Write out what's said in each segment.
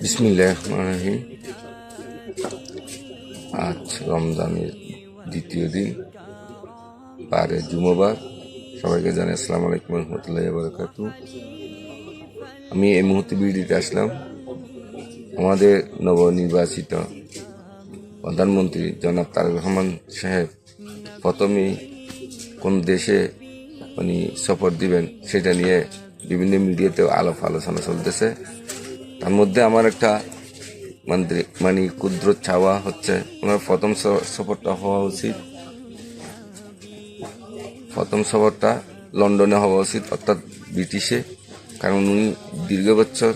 বিসমিল্লাহির রহমানির রহিম। আজ রমজানের দ্বিতীয় দিন, বারে জুমাবার। সবাইকে জানাই আসসালামু আলাইকুম রহমতুল্লাহি ওয়া বারাকাতুহু। আমি এই মুহূর্তে বিডিতে আসলাম। আমাদের নবনির্বাচিত প্রধানমন্ত্রী জনাব তারেক রহমান সাহেব প্রথমেই কোন দেশে সফর দিবেন সেটা নিয়ে বিভিন্ন মিডিয়াতেও আলাপ আলোচনা চলতেছে। তার মধ্যে আমার একটা ক্ষুদ্র চাওয়া হচ্ছে, ওনার প্রথম সফরটা হওয়া উচিত, প্রথম সফরটা লন্ডনে হওয়া উচিত, অর্থাৎ ব্রিটিশে। কারণ উনি দীর্ঘ বছর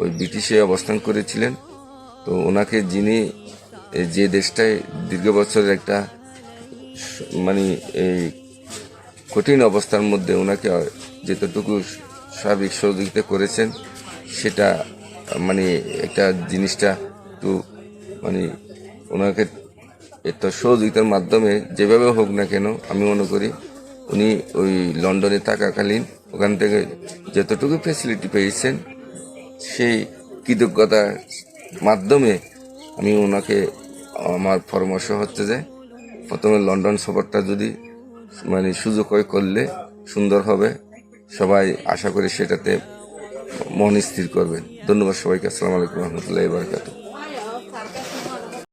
ওই ব্রিটিশে অবস্থান করেছিলেন। তো ওনাকে যিনি যে দেশটায় দীর্ঘ বছরের একটা এই কঠিন অবস্থার মধ্যে ওনাকে যতটুকু সার্বিক সহযোগিতা করেছেন, সেটা একটা জিনিসটা একটু ওনাকে একটা সহযোগিতার মাধ্যমে যেভাবে হোক না কেন, আমি মনে করি উনি ওই লন্ডনে থাকাকালীন ওখান থেকে যতটুকু ফ্যাসিলিটি পেয়েছেন, সেই কৃতজ্ঞতার মাধ্যমে আমি ওনাকে, আমার পরামর্শ হচ্ছে যে প্রথমে লন্ডন সফরটা যদি সুযোগ হয় করলে সুন্দর হবে। সবাই আশা করি সেটাতে মন স্থির করবেন। ধন্যবাদ সবাইকে। আসসালামু আলাইকুম রহমতুল্লাহি ওয়া বারাকাতুহু।